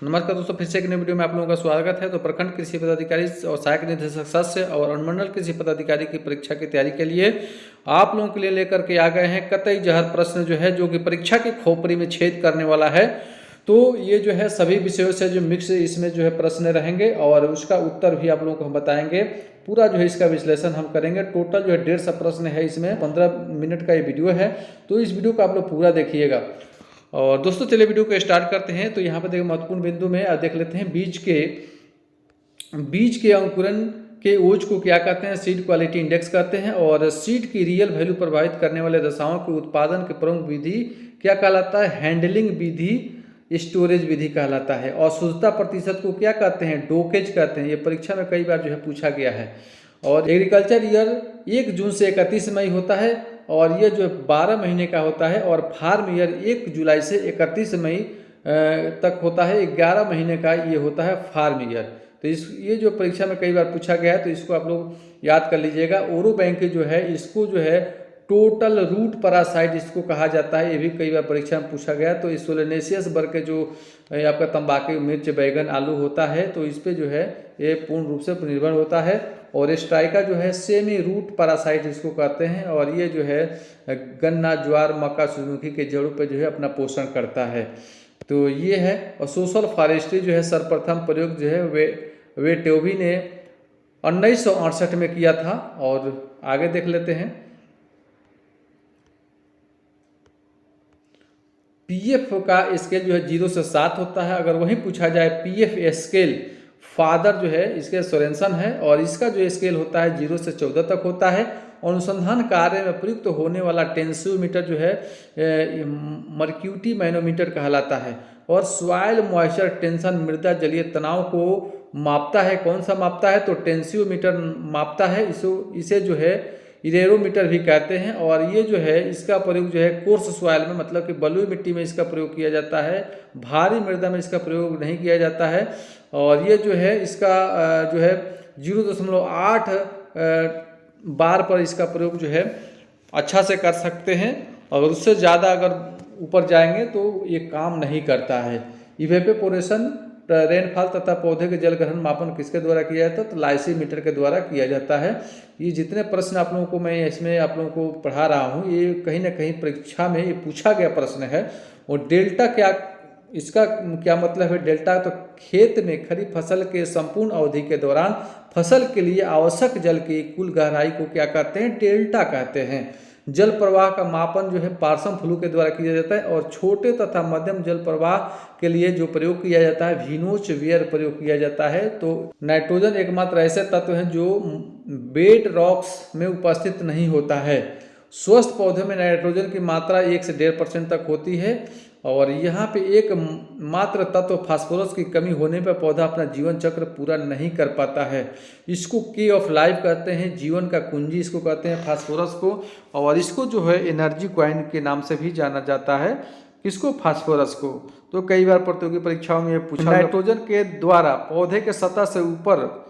नमस्कार दोस्तों, फिर से एक नई वीडियो में आप लोगों का स्वागत है। तो प्रखंड कृषि पदाधिकारी और सहायक निदेशक सदस्य और अनुमंडल कृषि पदाधिकारी की परीक्षा की तैयारी के लिए आप लोगों के लिए लेकर के आ गए हैं कतई जहर प्रश्न जो है, जो कि परीक्षा की खोपड़ी में छेद करने वाला है। तो ये जो है सभी विषयों से जो मिक्स इसमें जो है प्रश्न रहेंगे और उसका उत्तर भी आप लोगों को हम बताएंगे। पूरा जो है इसका विश्लेषण हम करेंगे। टोटल जो है 150 प्रश्न है, इसमें 15 मिनट का ये वीडियो है। तो इस वीडियो को आप लोग पूरा देखिएगा। और दोस्तों चलिए वीडियो को स्टार्ट करते हैं। तो यहाँ पर देखिए महत्वपूर्ण बिंदु में देख लेते हैं बीज के अंकुरण के ओज को क्या कहते हैं, सीड क्वालिटी इंडेक्स कहते हैं। और सीड की रियल वैल्यू प्रभावित करने वाले दशाओं के उत्पादन के प्रमुख विधि क्या कहलाता है, हैंडलिंग विधि, स्टोरेज विधि कहलाता है। और शुद्धता प्रतिशत को क्या कहते हैं, डोकेज कहते हैं। ये परीक्षा में कई बार जो है पूछा गया है। और एग्रीकल्चर ईयर 1 जून से 31 मई होता है और ये जो 12 महीने का होता है। और फार्म ईयर 1 जुलाई से 31 मई तक होता है, 11 महीने का ये होता है फार्म ईयर। तो ये जो परीक्षा में कई बार पूछा गया है, तो इसको आप लोग याद कर लीजिएगा। ओरो बैंक जो है, इसको जो है टोटल रूट पैरासाइट इसको कहा जाता है। ये भी कई बार परीक्षा में पूछा गया। तो इस सोलेनेसियस वर्ग के जो आपका तंबाकू, मिर्च, बैगन, आलू होता है, तो इस पे जो है ये पूर्ण रूप से निर्भर होता है। और स्ट्राइका जो है सेमी रूट पैरासाइट इसको कहते हैं। और ये जो है गन्ना, ज्वार, मक्का, सूरजमुखी के जड़ों पे जो है अपना पोषण करता है। तो ये है। और सोशल फॉरेस्ट्री जो है सर्वप्रथम प्रयोग जो है वेटेवी ने 1968 में किया था। और आगे देख लेते हैं। पीएफ का स्केल जो है 0 से 7 होता है। अगर वहीं पूछा जाए पीएफ स्केल, फादर जो है इसके सोरेंसन है और इसका जो स्केल होता है 0 से 14 तक होता है। अनुसंधान कार्य में प्रयुक्त होने वाला टेंसियोमीटर जो है मर्क्यूरी मैनोमीटर कहलाता है। और सॉइल मॉइस्चर टेंशन, मृदा जलीय तनाव को मापता है। कौन सा मापता है, तो टेंसियोमीटर मापता है। इसे जो है इरेरोमीटर भी कहते हैं। और ये जो है इसका प्रयोग जो है कोर्स सॉइल में, मतलब कि बलुई मिट्टी में इसका प्रयोग किया जाता है। भारी मृदा में इसका प्रयोग नहीं किया जाता है। और ये जो है इसका जो है 0.8 बार पर इसका प्रयोग जो है अच्छा से कर सकते हैं। और उससे ज़्यादा अगर ऊपर जाएंगे तो ये काम नहीं करता है। इवेपोरेशन, रेनफॉल तथा पौधे के जल ग्रहण मापन किसके द्वारा किया जाता है, तो लाइसीमीटर के द्वारा किया जाता है। ये जितने प्रश्न आप लोगों को मैं इसमें आप लोगों को पढ़ा रहा हूँ, ये कहीं ना कहीं परीक्षा में ये पूछा गया प्रश्न है। और डेल्टा क्या, इसका क्या मतलब है डेल्टा, तो खेत में खरीफ फसल के संपूर्ण अवधि के दौरान फसल के लिए आवश्यक जल की कुल गहराई को क्या कहते हैं, डेल्टा कहते हैं। जल प्रवाह का मापन जो है पार्सम फ्लू के द्वारा किया जाता है। और छोटे तथा मध्यम जल प्रवाह के लिए जो प्रयोग किया जाता है विनोच वेयर प्रयोग किया जाता है। तो नाइट्रोजन एकमात्र ऐसे तत्व हैं जो बेड रॉक्स में उपस्थित नहीं होता है। स्वस्थ पौधे में नाइट्रोजन की मात्रा 1 से 1.5% तक होती है। और यहाँ पे एक मात्र तत्व फास्फोरस की कमी होने पर पौधा अपना जीवन चक्र पूरा नहीं कर पाता है। इसको की ऑफ लाइफ कहते हैं, जीवन का कुंजी इसको कहते हैं फास्फोरस को। और इसको जो है एनर्जी कॉइन के नाम से भी जाना जाता है, किसको, फास्फोरस को। तो कई बार प्रतियोगी परीक्षाओं में पूछा, नाइट्रोजन के द्वारा पौधे के सतह से ऊपर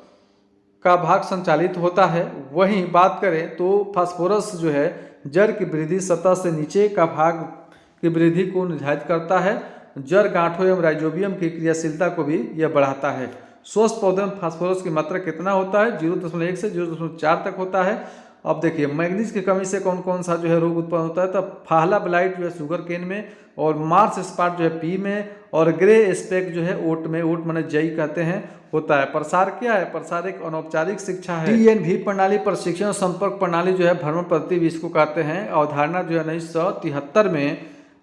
का भाग संचालित होता है। वहीं बात करें तो फास्फोरस जो है जड़ की वृद्धि, सतह से नीचे का भाग की वृद्धि को निर्धारित करता है। जड़ गांठों एवं राइजोबियम की क्रियाशीलता को भी यह बढ़ाता है। स्वस्थ पौधे में फास्फोरस की मात्रा कितना होता है, 0.1 से 0.4 तक होता है। अब देखिए मैग्नीज की कमी से कौन कौन सा जो है रोग उत्पन्न होता है, तो फाहला ब्लाइट जो है शुगर केन में, और मार्स स्पॉट जो है पी में, और ग्रे स्पेक जो है ओट में, ओट माने जई कहते हैं, होता है। प्रसार क्या है, प्रसार एक अनौपचारिक शिक्षा है। TNV प्रणाली, प्रशिक्षण संपर्क प्रणाली जो है भ्रमण पद्धति भी इसको कहते हैं। अवधारणा जो है 1973 में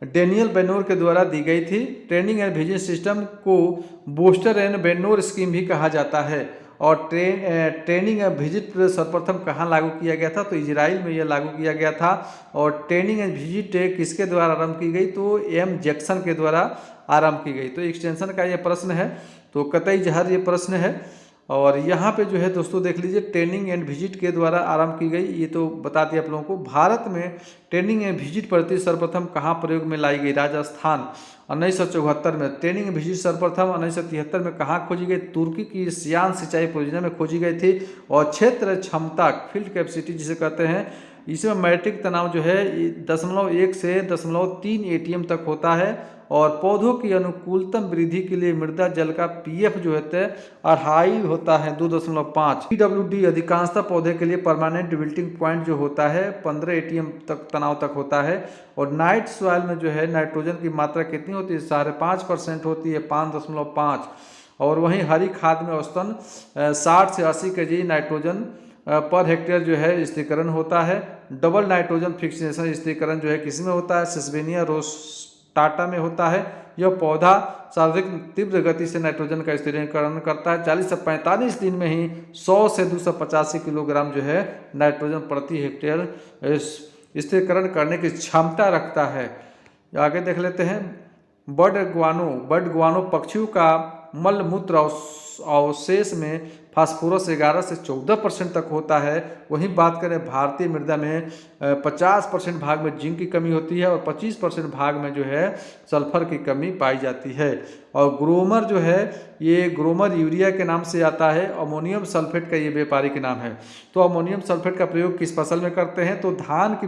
डेनियल बेनोर के द्वारा दी गई थी। ट्रेनिंग एंड विजन सिस्टम को बोस्टर एंड बेनोर स्कीम भी कहा जाता है। और ट्रेनिंग एंड विजिट सर्वप्रथम कहाँ लागू किया गया था, तो इजराइल में यह लागू किया गया था। और ट्रेनिंग एंड विजिट किसके द्वारा आरंभ की गई, तो M जैक्सन के द्वारा आरंभ की गई। तो एक्सटेंशन का ये प्रश्न है, तो कतई जहर ये प्रश्न है। और यहाँ पे जो है दोस्तों देख लीजिए, ट्रेनिंग एंड विजिट के द्वारा आरंभ की गई, ये तो बता दिया आप लोगों को। भारत में ट्रेनिंग एंड विजिट पद्धति सर्वप्रथम कहाँ प्रयोग में लाई गई, राजस्थान 1974 में। ट्रेनिंग एंड विजिट सर्वप्रथम 1973 में कहाँ खोजी गई, तुर्की की सियान सिंचाई परियोजना में खोजी गई थी। और क्षेत्र क्षमता, फील्ड कैपेसिटी जिसे कहते हैं, इसमें मैट्रिक तनाव जो है 0.1 से 0.3 ATM तक होता है। और पौधों की अनुकूलतम वृद्धि के लिए मृदा जल का पीएफ जो होता है 2.5 होता है 2.5। पीडब्ल्यूडी अधिकांशतः पौधे के लिए परमानेंट विल्टिंग पॉइंट जो होता है 15 एटीएम तक तनाव तक होता है। और नाइट सॉइल में जो है नाइट्रोजन की मात्रा कितनी होती है 5.5% होती है 5.5। और वहीं हरी खाद में औसतन 60 से 80 केजी नाइट्रोजन पर हेक्टेयर जो है स्थिरीकरण होता है। डबल नाइट्रोजन फिक्सेशन स्थिरीकरण जो है किस में होता है सेसवेनिया रोस्टाटा में होता है। यह पौधा सर्वाधिक तीव्र गति से नाइट्रोजन का स्थिरीकरण करता है। 40 से 45 दिन में ही 100 से 285 किलोग्राम जो है नाइट्रोजन प्रति हेक्टेयर स्थिरीकरण करने की क्षमता रखता है। आगे देख लेते हैं बर्ड गुआनो पक्षियों का मल मूत्र अवशेष में फास्फोरस 11 से 14% तक होता है। वहीं बात करें भारतीय मृदा में 50% भाग में जिंक की कमी होती है और 25% भाग में जो है सल्फर की कमी पाई जाती है। और ग्रोमर जो है ये ग्रोमर यूरिया के नाम से आता है। अमोनियम सल्फेट का ये व्यापारिक नाम है। तो अमोनियम सल्फेट का प्रयोग किस फसल में करते हैं तो धान की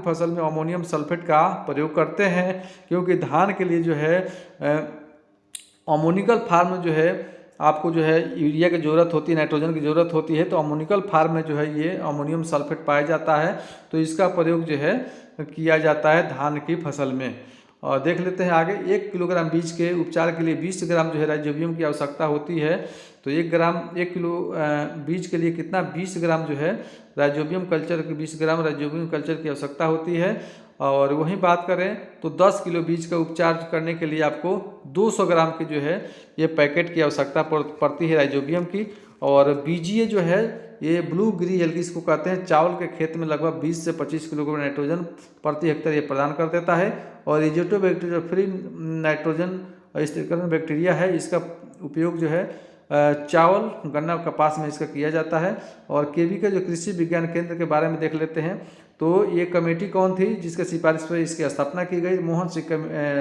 फसल में अमोनियम सल्फेट का प्रयोग करते हैं, क्योंकि धान के लिए जो है अमोनिकल फार्म जो है आपको जो है यूरिया की ज़रूरत होती है, नाइट्रोजन की ज़रूरत होती है। तो अमोनिकल फार्म में जो है ये अमोनियम सल्फेट पाया जाता है, तो इसका प्रयोग जो है किया जाता है धान की फसल में। और देख लेते हैं आगे 1 किलोग्राम बीज के उपचार के लिए 20 ग्राम जो है राइजोबियम की आवश्यकता होती है। तो 1 किलो बीज के लिए कितना 20 ग्राम जो है राइजोबियम कल्चर की 20 ग्राम राइजोबियम कल्चर की आवश्यकता होती है। और वहीं बात करें तो 10 किलो बीज का उपचार करने के लिए आपको 200 ग्राम की जो है ये पैकेट की आवश्यकता पड़ती है राइजोबियम की। और बीजीए जो है ये ब्लू ग्री एल्गी इसको कहते हैं, चावल के खेत में लगभग 20 से 25 किलोग्राम नाइट्रोजन प्रति हेक्टेयर ये प्रदान कर देता है। और एजोटोबैक्टीरिया फ्री नाइट्रोजन स्थिरीकरण बैक्टीरिया है, इसका उपयोग जो है चावल गन्ना कपास में इसका किया जाता है। और केवी के जो कृषि विज्ञान केंद्र के बारे में देख लेते हैं तो ये कमेटी कौन थी जिसके सिफारिश पर इसकी स्थापना की गई, मोहन सिंह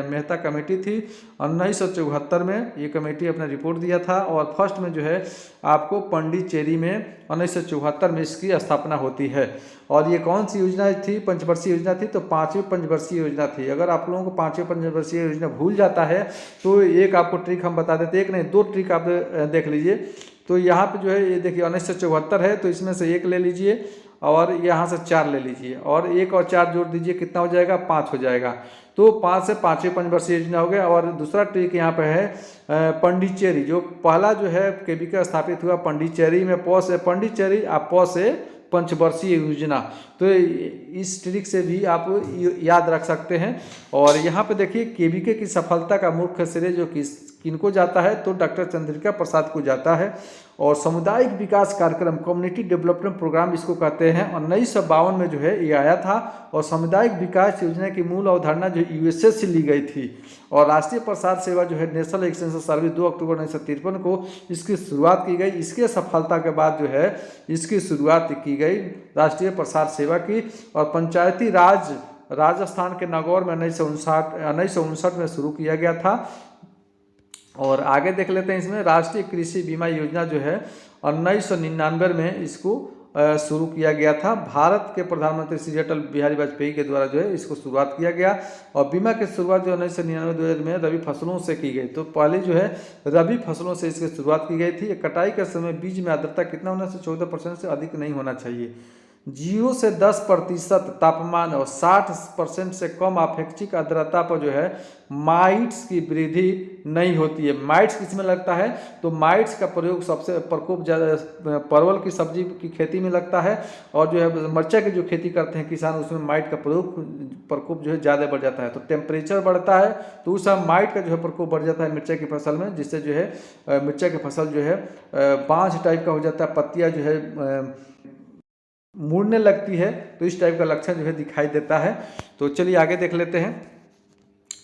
मेहता कमेटी थी। 1974 में ये कमेटी अपना रिपोर्ट दिया था। और फर्स्ट में जो है आपको पंडिचेरी में 1974 में इसकी स्थापना होती है। और ये कौन सी योजना थी पंचवर्षीय योजना थी तो 5वीं पंचवर्षीय योजना थी। अगर आप लोगों को 5वीं पंचवर्षीय योजना भूल जाता है तो एक आपको ट्रिक हम बता देते, एक नहीं 2 ट्रिक आप देख लीजिए। तो यहाँ पे जो है ये देखिए 1974 है तो इसमें से 1 ले लीजिए और यहाँ से 4 ले लीजिए और 1 और 4 जोड़ दीजिए, कितना हो जाएगा 5 हो जाएगा। तो 5 से 5वीं पंचवर्षीय योजना हो गया। और दूसरा ट्रिक यहाँ पे है पंडिचेरी, जो पहला जो है केबीके स्थापित हुआ पंडिचेरी में, प से पंडिचेरी और प से पंचवर्षीय योजना। तो इस ट्रिक से भी आप याद रख सकते हैं। और यहाँ पे देखिए केबीके की सफलता का मुख्य श्रेय जो किनको जाता है तो डॉक्टर चंद्रिका प्रसाद को जाता है। और सामुदायिक विकास कार्यक्रम कम्युनिटी डेवलपमेंट प्रोग्राम इसको कहते हैं। 1952 में जो है ये आया था। और सामुदायिक विकास योजना की मूल अवधारणा जो यूएसए से ली गई थी। और राष्ट्रीय प्रसार सेवा जो है नेशनल एक्सटेंशन सर्विस 2 अक्टूबर 1953 को इसकी शुरुआत की गई। इसके सफलता के बाद जो है इसकी शुरुआत की गई राष्ट्रीय प्रसार सेवा की। और पंचायती राज राजस्थान के नागौर में 1959 में शुरू किया गया था। और आगे देख लेते हैं इसमें राष्ट्रीय कृषि बीमा योजना जो है 1999 में इसको शुरू किया गया था। भारत के प्रधानमंत्री श्री अटल बिहारी वाजपेयी के द्वारा जो है इसको शुरुआत किया गया। और बीमा की शुरुआत जो 1999 में रबी फसलों से की गई। तो पहले जो है रबी फसलों से इसकी शुरुआत की गई थी। कटाई के समय बीज में आर्द्रता कितना होना चाहिए 14% से अधिक नहीं होना चाहिए। 0 से 10% तापमान और 60% से कम अपेक्षित आर्द्रता पर जो है माइट्स की वृद्धि नहीं होती है। माइट्स किस में लगता है तो माइट्स का प्रयोग सबसे प्रकोप ज़्यादा परवल की सब्जी की खेती में लगता है। और जो है मिर्चा की जो खेती करते हैं किसान उसमें माइट का प्रकोप जो है ज़्यादा बढ़ जाता है। तो टेम्परेचर बढ़ता है तो उस समय माइट का जो है प्रकोप बढ़ जाता है मिर्चा की फसल में, जिससे जो है मिर्चा की फसल जो है बाँझ टाइप का हो जाता है, पत्तियाँ जो है मुड़ने लगती है। तो इस टाइप का लक्षण जो है दिखाई देता है। तो चलिए आगे देख लेते हैं।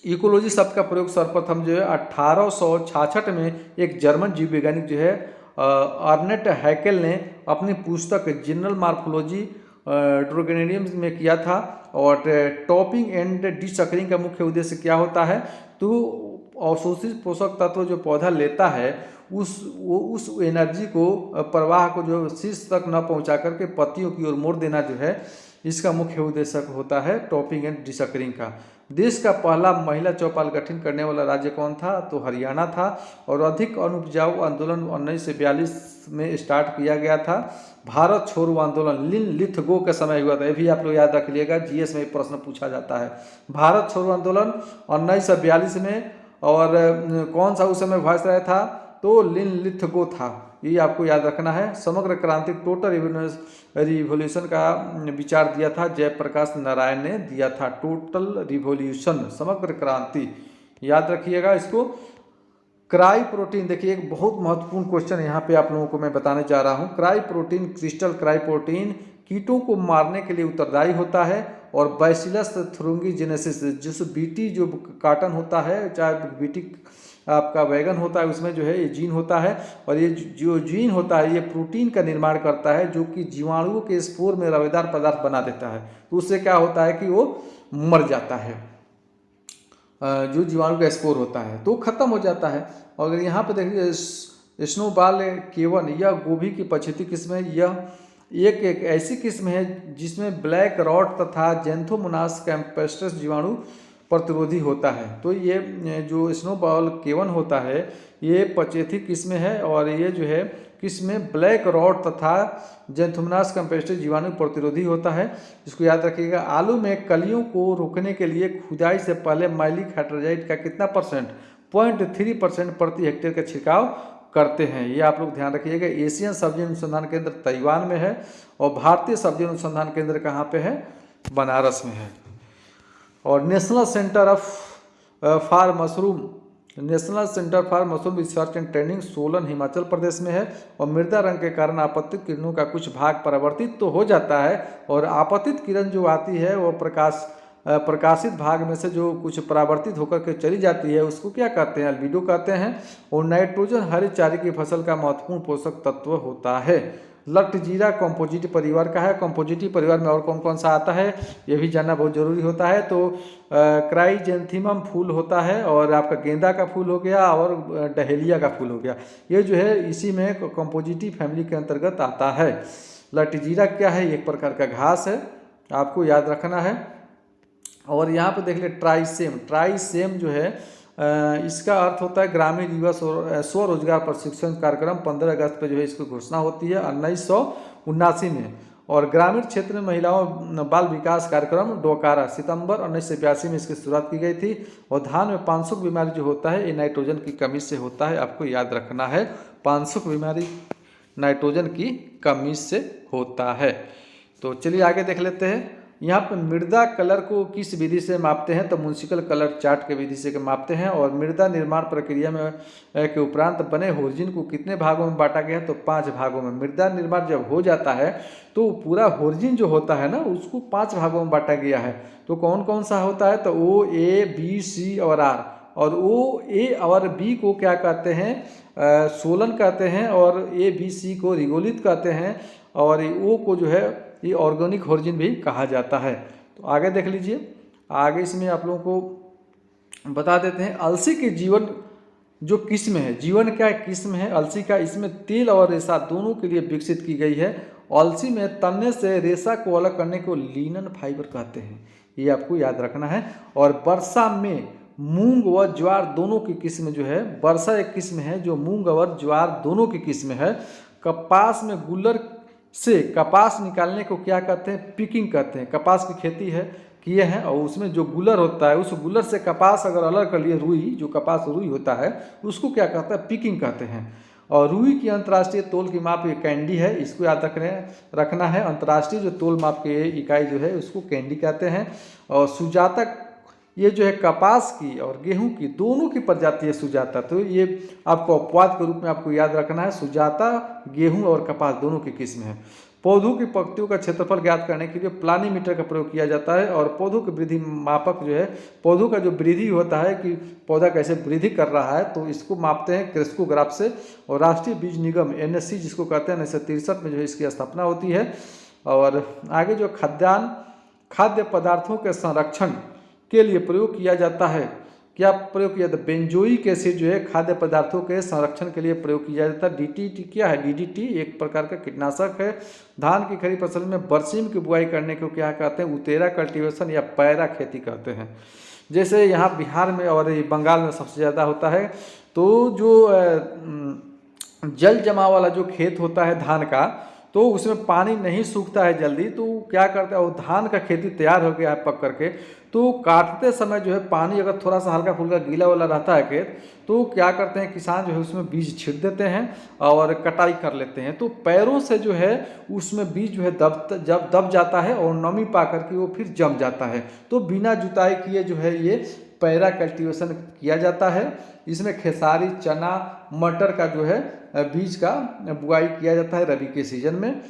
इकोलॉजी शब्द का प्रयोग सर्वप्रथम जो है 1866 में एक जर्मन जीव वैज्ञानिक जो है अर्नेट हैकेल ने अपनी पुस्तक जनरल मॉर्फोलॉजी ड्रोगेनेरियम में किया था। और टॉपिंग एंड डिसकरिंग का मुख्य उद्देश्य क्या होता है तो अवशोषित पोषक तत्व जो पौधा लेता है उस एनर्जी को प्रवाह को जो शीर्ष तक न पहुंचा करके पत्तियों की ओर मोड़ देना जो है इसका मुख्य उद्देश्य होता है टॉपिंग एंड डिसकरिंग का। देश का पहला महिला चौपाल गठन करने वाला राज्य कौन था? तो हरियाणा था। और अधिक अनुपजाऊ आंदोलन 1942 में स्टार्ट किया गया था। भारत छोड़ो आंदोलन लिथगो के समय हुआ था। ये भी आप लोग याद रख लीजिएगा, जीएस में प्रश्न पूछा जाता है। भारत छोड़ो आंदोलन 1942 में, और कौन सा उस समय वायसराय था? तो लिथगो था। ये आपको याद रखना है। समग्र क्रांति टोटल रिवॉल्यूशन का विचार दिया था जयप्रकाश नारायण ने दिया था। टोटल रिवॉल्यूशन, समग्र क्रांति, याद रखिएगा इसको। क्राई प्रोटीन, देखिए एक बहुत महत्वपूर्ण क्वेश्चन यहाँ पे आप लोगों को मैं बताने जा रहा हूँ। Cry protein, crystal cry protein कीटों को मारने के लिए उत्तरदायी होता है। और बैसिलस थ्रोंगिजेनेसिस, जिस बीटी जो काटन होता है, चाहे बीटी आपका वैगन होता है, उसमें जो है ये जीन होता है। और ये जो जीन होता है ये प्रोटीन का निर्माण करता है, जो कि जीवाणुओं के स्पोर में रवेदार पदार्थ बना देता है। तो उससे क्या होता है कि वो मर जाता है, जो जीवाणु का स्पोर होता है तो खत्म हो जाता है। और अगर यहाँ पर देखिए स्नोबॉल केवन, यह गोभी की पछेती किस्म है। यह एक ऐसी किस्म है जिसमें ब्लैक रॉट तथा जेंथोमोनास कैम्पेस्टस जीवाणु प्रतिरोधी होता है। तो ये जो स्नोबॉल केवन होता है ये पचेथी किस्म है, और ये जो है किस्म ब्लैक रॉट तथा जेंथोमोनास कैम्पेस्टस जीवाणु प्रतिरोधी होता है। इसको याद रखिएगा। आलू में कलियों को रोकने के लिए खुदाई से पहले मैलिक हाइड्रोजाइड का कितना परसेंट? 0.3% प्रति हेक्टेयर का छिड़काव करते हैं। ये आप लोग ध्यान रखिएगा। एशियन सब्जी अनुसंधान केंद्र ताइवान में है, और भारतीय सब्जी अनुसंधान केंद्र कहाँ पे है? बनारस में है। और national centre for mushroom research and training Solan Himachal Pradesh में है। और मृदा रंग के कारण आपतित किरणों का कुछ भाग परावर्तित तो हो जाता है, और आपतित किरण जो आती है वो प्रकाशित भाग में से जो कुछ परावर्तित होकर के चली जाती है उसको क्या कहते हैं? अल्बिडो कहते हैं। और नाइट्रोजन हरी चारे की फसल का महत्वपूर्ण पोषक तत्व होता है। लट्टजीरा कंपोजिटी परिवार का है। कंपोजिटी परिवार में और कौन कौन सा आता है ये भी जानना बहुत जरूरी होता है। तो क्राइजेंथीमम फूल होता है, और आपका गेंदा का फूल हो गया, और डहेलिया का फूल हो गया। ये जो है इसी में कंपोजिटी फैमिली के अंतर्गत आता है। लट्टजीरा क्या है? एक प्रकार का घास है, आपको याद रखना है। और यहाँ पे देख ले ट्राइसेम जो है इसका अर्थ होता है ग्रामीण युवा स्वरोजगार प्रशिक्षण कार्यक्रम। 15 अगस्त पे जो है इसकी घोषणा होती है 1979 में। और ग्रामीण क्षेत्र में महिलाओं बाल विकास कार्यक्रम डोकारा, सितंबर 1982 में इसकी शुरुआत की गई थी। और धान में पानसुक बीमारी जो होता है ये नाइट्रोजन की कमी से होता है, आपको याद रखना है। पानसुक बीमारी नाइट्रोजन की कमी से होता है। तो चलिए आगे देख लेते हैं। यहाँ पर मृदा कलर को किस विधि से मापते हैं? तो म्यूनिसिपल कलर चार्ट के विधि से मापते हैं। और मृदा निर्माण प्रक्रिया में के उपरांत बने होर्जिन को कितने भागों में बांटा गया है? तो 5 भागों में। मृदा निर्माण जब हो जाता है तो पूरा होर्जिन जो होता है ना उसको 5 भागों में बांटा गया है। तो कौन कौन सा होता है? तो O, A, B, C और R। और O, A और B को क्या कहते हैं? सोलन कहते हैं। और A, B, C को रिगोलित कहते हैं। और O को जो है ये ऑर्गेनिक होर्जिन भी कहा जाता है। तो आगे देख लीजिए। आगे इसमें आप लोगों को बता देते हैं अलसी की जीवन जो किस्म है, जीवन क्या किस्म है अलसी का, इसमें तेल और रेशा दोनों के लिए विकसित की गई है। अलसी में तने से रेशा को अलग करने को लिनन फाइबर कहते हैं, ये आपको याद रखना है। और वर्षा में मूंग व ज्वार दोनों की किस्म जो है, वर्षा एक किस्म है जो मूंग और ज्वार दोनों की किस्म है। कपास में गुल्लर से कपास निकालने को क्या कहते हैं? पिकिंग कहते हैं। कपास की खेती है किए हैं और उसमें जो गुल्लर होता है उस गुल्लर से कपास अगर अलग कर लिए, रुई जो कपास रुई होता है उसको क्या कहता है? पिकिंग कहते हैं। और रुई की अंतर्राष्ट्रीय तौल की माप ये कैंडी है, इसको याद रखना है। अंतर्राष्ट्रीय जो तौल माप की इकाई जो है उसको कैंडी कहते हैं। और सुजाता ये जो है कपास की और गेहूं की दोनों की प्रजाति है सुजाता, तो ये आपको अपवाद के रूप में आपको याद रखना है। सुजाता गेहूं और कपास दोनों की किस्म है। पौधों की पत्तियों का क्षेत्रफल ज्ञात करने के लिए प्लानीमीटर का प्रयोग किया जाता है। और पौधों की वृद्धि मापक जो है, पौधों का जो वृद्धि होता है कि पौधा कैसे वृद्धि कर रहा है, तो इसको मापते हैं क्रेस्कोग्राफ से। और राष्ट्रीय बीज निगम NSC जिसको कहते हैं 1963 में जो है इसकी स्थापना होती है। और आगे जो खाद्य पदार्थों के संरक्षण के लिए प्रयोग किया जाता है, क्या प्रयोग किया जाता है? बेंजोइक एसिड जो है खाद्य पदार्थों के संरक्षण के लिए प्रयोग किया जाता है। DDT क्या है? DDT एक प्रकार का कीटनाशक है। धान की खड़ी फसल में बरसीम की बुआई करने को क्या कहते हैं? उतेरा कल्टीवेशन या पैरा खेती कहते हैं। जैसे यहाँ बिहार में और ये बंगाल में सबसे ज़्यादा होता है। तो जो जल जमाव वाला जो खेत होता है धान का, तो उसमें पानी नहीं सूखता है जल्दी, तो क्या करता है वो धान का खेती तैयार हो गया है पक करके, तो काटते समय जो है पानी अगर थोड़ा सा हल्का फुल्का गीला वाला रहता है खेत, तो क्या करते हैं किसान जो है उसमें बीज छिट देते हैं और कटाई कर लेते हैं। तो पैरों से जो है उसमें बीज जो है जब दब जाता है और नमी पा करके वो फिर जम जाता है। तो बिना जुताई किए जो है ये पैरा कल्टीवेशन किया जाता है। इसमें खेसारी, चना, मटर का जो है बीज का बुआई किया जाता है रबी के सीजन में।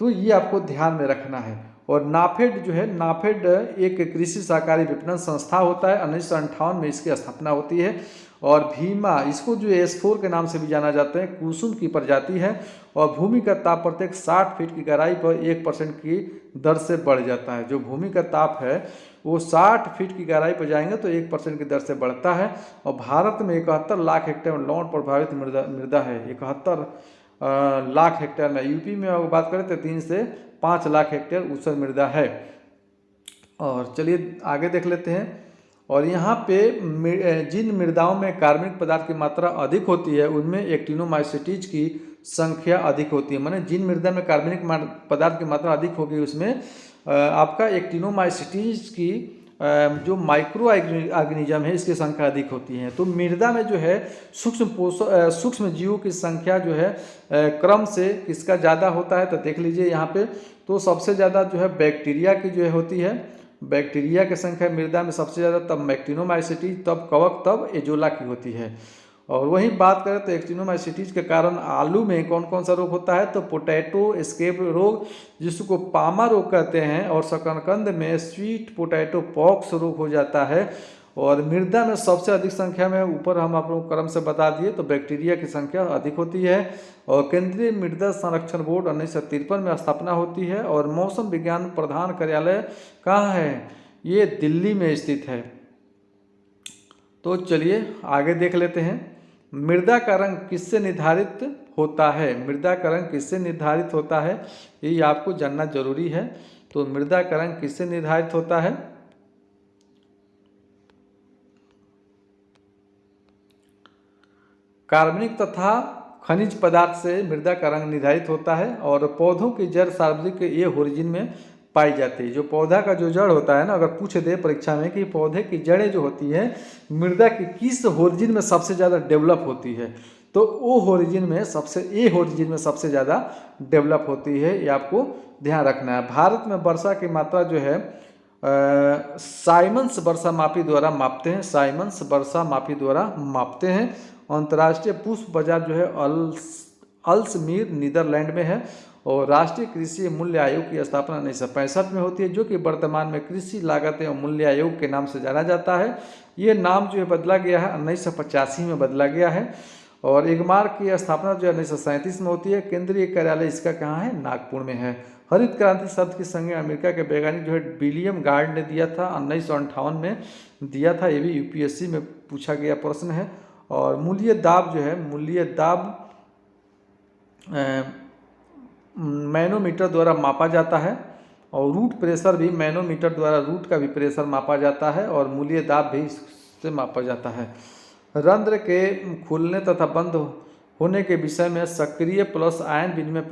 तो ये आपको ध्यान में रखना है। और नाफेड जो है, नाफेड एक कृषि सहकारी विपणन संस्था होता है, 1958 में इसकी स्थापना होती है। और भीमा, इसको जो S4 के नाम से भी जाना जाता है, कुसुम की प्रजाति है। और भूमि का ताप प्रत्येक 60 फीट की गहराई पर 1% की दर से बढ़ जाता है। जो भूमि का ताप है वो 60 फीट की गहराई पर जाएंगे तो 1% की दर से बढ़ता है। और भारत में 71 लाख हेक्टेयर में लौन प्रभावित मृदा है। 71 लाख हेक्टेयर में। यूपी में अगर बात करें तो 3 से 5 लाख हेक्टेयर ऊसर मृदा है। और चलिए आगे देख लेते हैं। और यहाँ पे जिन मृदाओं में कार्बनिक पदार्थ की मात्रा अधिक होती है उनमें एक्टिनोमाइसीटीज की संख्या अधिक होती है। माने जिन मृदा में कार्बनिक पदार्थ की मात्रा अधिक होगी उसमें आपका एक्टिनोमाइसीटीज की जो माइक्रो ऑर्गेनिज्म है इसकी संख्या अधिक होती है। तो मृदा में जो है सूक्ष्म जीवों की संख्या जो है क्रम से किसका ज़्यादा होता है, तो देख लीजिए यहाँ पे। तो सबसे ज़्यादा जो है बैक्टीरिया की जो है होती है, बैक्टीरिया की संख्या मृदा में सबसे ज़्यादा, तब एक्टिनोमाइसीटीज, तब कवक, तब एजोला की होती है। और वही बात करें तो एक्टिनोमाइसीटीज के कारण आलू में कौन कौन सा रोग होता है, तो पोटैटो स्केप रोग जिसको पामा रोग कहते हैं, और शकरकंद में स्वीट पोटैटो पॉक्स रोग हो जाता है। और मृदा में सबसे अधिक संख्या में, ऊपर हम आप लोगों को क्रम से बता दिए, तो बैक्टीरिया की संख्या अधिक होती है। और केंद्रीय मृदा संरक्षण बोर्ड 1953 में स्थापना होती है। और मौसम विज्ञान प्रधान कार्यालय कहाँ है, ये दिल्ली में स्थित है। तो चलिए आगे देख लेते हैं। मृदा का रंग किससे निर्धारित होता है, मृदा का रंग किससे निर्धारित होता है, ये आपको जानना जरूरी है। तो मृदा का रंग किससे निर्धारित होता है, कार्बनिक तथा खनिज पदार्थ से मृदा का रंग निर्धारित होता है। और पौधों की जड़ सार्वजनिक ये ओरिजिन में पाई जाती है। जो पौधा का जो जड़ होता है ना, अगर पूछ दे परीक्षा में कि पौधे की जड़ें जो होती है मृदा की किस ओरिजिन में सबसे ज़्यादा डेवलप होती है, तो वो ओरिजिन में सबसे ज़्यादा डेवलप होती है, ये आपको ध्यान रखना है। भारत में वर्षा की मात्रा जो है साइमन्स वर्षा मापी द्वारा मापते हैं, साइमन्स वर्षा मापी द्वारा मापते हैं। अंतर्राष्ट्रीय पुष्प बाजार जो है अल्समीर नीदरलैंड में है। और राष्ट्रीय कृषि मूल्य आयोग की स्थापना 1965 में होती है, जो कि वर्तमान में कृषि लागत एवं मूल्य आयोग के नाम से जाना जाता है। ये नाम जो है बदला गया है, 1985 में बदला गया है। और इगमार्क की स्थापना जो है 1937 में होती है। केंद्रीय कार्यालय इसका कहाँ है, नागपुर में है। हरित क्रांति शब्द की संज्ञा अमेरिका के वैज्ञानिक जो है विलियम गार्ड ने दिया था, 1958 में दिया था। ये भी यूपीएससी में पूछा गया प्रश्न है। और मूल्य दाब जो है, मूल्य दाब मैनोमीटर द्वारा मापा जाता है। और रूट प्रेशर भी मैनोमीटर द्वारा रूट का भी प्रेशर मापा जाता है। और मूल्य दाब भी इससे मापा जाता है। रंध्र के खुलने तथा बंद होने के विषय में सक्रिय प्लस आयन विनिमय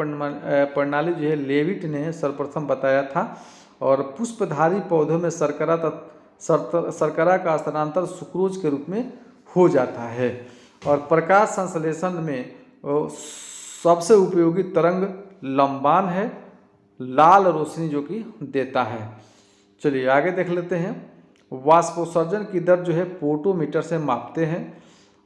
प्रणाली जो है लेविट ने सर्वप्रथम बताया था। और पुष्पधारी पौधों में शर्करा का स्थानांतर सुक्रोज के रूप में हो जाता है। और प्रकाश संश्लेषण में सबसे उपयोगी तरंग लंबान है, लाल रोशनी जो कि देता है। चलिए आगे देख लेते हैं। वाष्पोत्सर्जन की दर जो है पोटोमीटर से मापते हैं।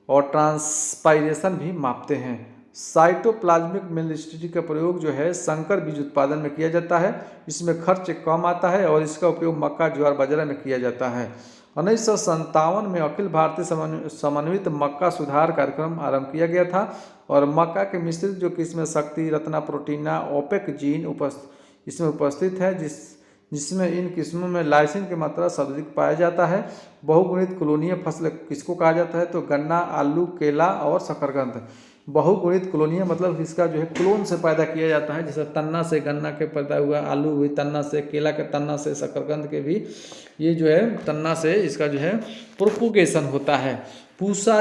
और ट्रांसपाइरेशन भी मापते हैं। साइटोप्लाज्मिक मेलिस्टिटी का प्रयोग जो है संकर बीज उत्पादन में किया जाता है। इसमें खर्च कम आता है और इसका उपयोग मक्का, ज्वार, बाजरा में किया जाता है। 1957 में अखिल भारतीय समन्वित मक्का सुधार कार्यक्रम आरंभ किया गया था। और मक्का के मिश्रित जो कि इसमें शक्ति, रत्ना, प्रोटीना, ओपेक जीन इसमें उपस्थित है, जिसमें इन किस्मों में लाइसिन की मात्रा सर्वाधिक पाया जाता है। बहुगुणित कॉलोनीय फसल किसको कहा जाता है? तो गन्ना, आलू, केला और शकरकंद। बहुगुणित कॉलोनीय मतलब इसका जो है क्लोन से पैदा किया जाता है, जैसे तन्ना से गन्ना के पैदा हुआ, आलू भी तन्ना से, केला के तन्ना से, शकरकंद के भी ये जो है तन्ना से इसका जो है प्रोपोगेशन होता है। पूसा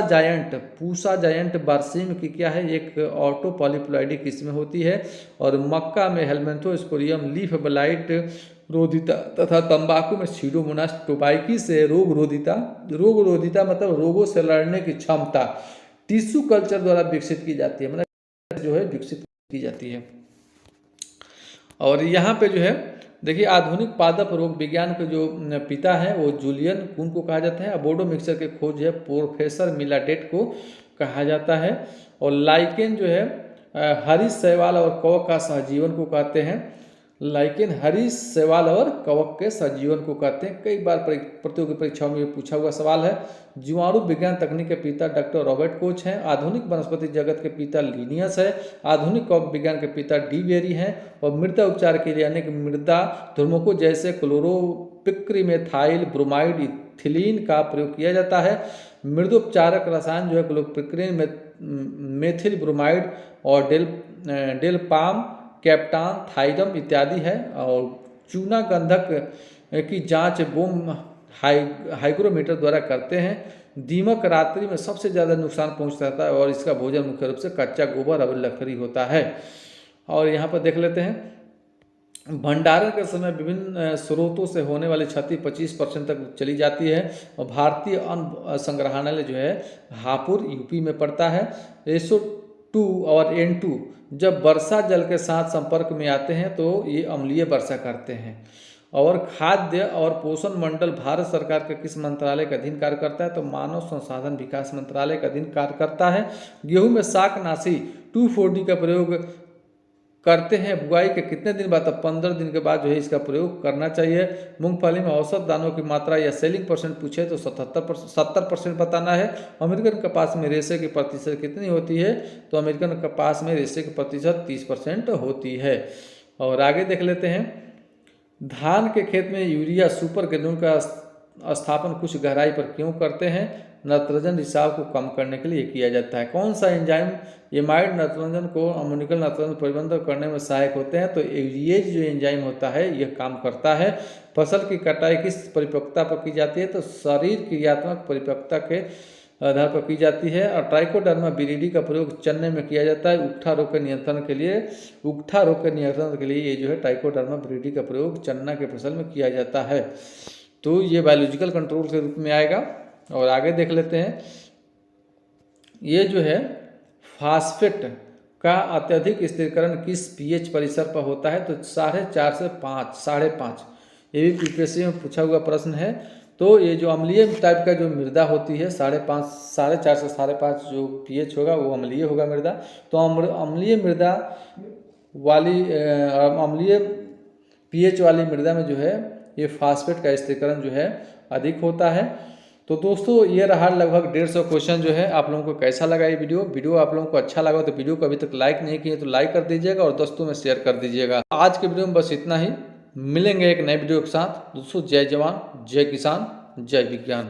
जायंट बरसीम की क्या है? एक ऑटो पॉलीप्लॉइडी किस्म होती है। और मक्का में हेलमेंथोस्पोरियम लीफ ब्लाइट रोधिता तथा तंबाकू में सीडोमोनास टोबाइकी से रोग रोधिता मतलब रोगों से लड़ने की क्षमता टिश्यू कल्चर द्वारा विकसित की जाती है, मतलब जो है विकसित की जाती है। और यहाँ पे जो है देखिए आधुनिक पादप रोग विज्ञान के जो पिता हैं वो जूलियन कून को कहा जाता है। अबोडो मिक्सचर के खोज है प्रोफेसर मिलाडेट को कहा जाता है। और लाइकेन जो है हरीश शैवाल और कवक का सहजीवन को कहते हैं। लाइकेन हरीश शैवाल और कवक के सहजीवन को कहते हैं। कई बार प्रतियोगी परीक्षाओं में ये पूछा हुआ सवाल है। जीवाणु विज्ञान तकनीक के पिता डॉक्टर रॉबर्ट कोच हैं। आधुनिक वनस्पति जगत के पिता लिनियस है। आधुनिक कवक विज्ञान के पिता डी वेरी हैं। और मृदा उपचार के लिए अनेक मृदा ध्रुवकों जैसे क्लोरोपिक्रीमेथाइल ब्रोमाइड इथिलीन का प्रयोग किया जाता है। मृदोपचारक रसायन जो है क्लोरोपिक्रीन मेथिल ब्रोमाइड और डेलपाम कैप्टान थाइरम इत्यादि है। और चूना गंधक की जांच बोम हाइग्रोमीटर द्वारा करते हैं। दीमक रात्रि में सबसे ज़्यादा नुकसान पहुंचाता है और इसका भोजन मुख्य रूप से कच्चा गोबर और लकड़ी होता है। और यहाँ पर देख लेते हैं भंडारण के समय विभिन्न स्रोतों से होने वाली क्षति 25% तक चली जाती है। और भारतीय अन्न संग्रहालय जो है हापुड़ यूपी में पड़ता है। SO2 और N2 जब वर्षा जल के साथ संपर्क में आते हैं तो ये अम्लीय वर्षा करते हैं। और खाद्य और पोषण मंडल भारत सरकार के किस मंत्रालय के अधीन कार्य करता है? तो मानव संसाधन विकास मंत्रालय के अधीन कार्य करता है। गेहूं में शाकनाशी 2,4-D का प्रयोग करते हैं। बुआई के कितने दिन बाद? 15 दिन के बाद जो है इसका प्रयोग करना चाहिए। मूंगफली में औसत दानों की मात्रा या सेलिंग परसेंट पूछे तो 70% बताना है। अमेरिकन कपास में रेशे की प्रतिशत कितनी होती है? तो अमेरिकन कपास में रेशे की प्रतिशत 30% होती है। और आगे देख लेते हैं धान के खेत में यूरिया सुपर ग्रेन्यूल का स्थापन कुछ गहराई पर क्यों करते हैं? नाइट्रोजन रिसाव को कम करने के लिए किया जाता है। कौन सा एंजाइम एमाइड नाइट्रोजन को अमोनिकल नाइट्रोजन परिवर्तन करने में सहायक होते हैं? तो यूरिएज जो एंजाइम होता है यह काम करता है। फसल की कटाई किस परिपक्वता पर की जाती है? तो शरीर क्रियात्मक परिपक्वता के आधार पर की जाती है। और ट्राइकोडर्मा विरिडी का प्रयोग चने में किया जाता है उकठा रोग के नियंत्रण के लिए ये जो है ट्राइकोडर्मा विरिडी का प्रयोग चना के फसल में किया जाता है। तो ये बायोलॉजिकल कंट्रोल के रूप में आएगा। और आगे देख लेते हैं ये जो है फास्फेट का अत्यधिक स्थिरीकरण किस pH परिसर पर होता है? तो 4.5 से 5.5। ये भी यूपीएससी में पूछा हुआ प्रश्न है। तो ये जो अम्लीय टाइप का जो मृदा होती है 4.5 से 5.5 जो pH होगा वो अम्लीय होगा मृदा। तो अम्लीय मृदा वाली अम्लीय pH वाली मृदा में जो है ये फास्फेट का स्थिरीकरण जो है अधिक होता है। तो दोस्तों ये रहा लगभग 150 क्वेश्चन जो है। आप लोगों को कैसा लगा ये वीडियो आप लोगों को अच्छा लगा तो वीडियो को अभी तक लाइक नहीं किए तो लाइक कर दीजिएगा और दोस्तों में शेयर कर दीजिएगा। आज के वीडियो में बस इतना ही। मिलेंगे एक नए वीडियो के साथ। दोस्तों जय जवान, जय किसान, जय विज्ञान।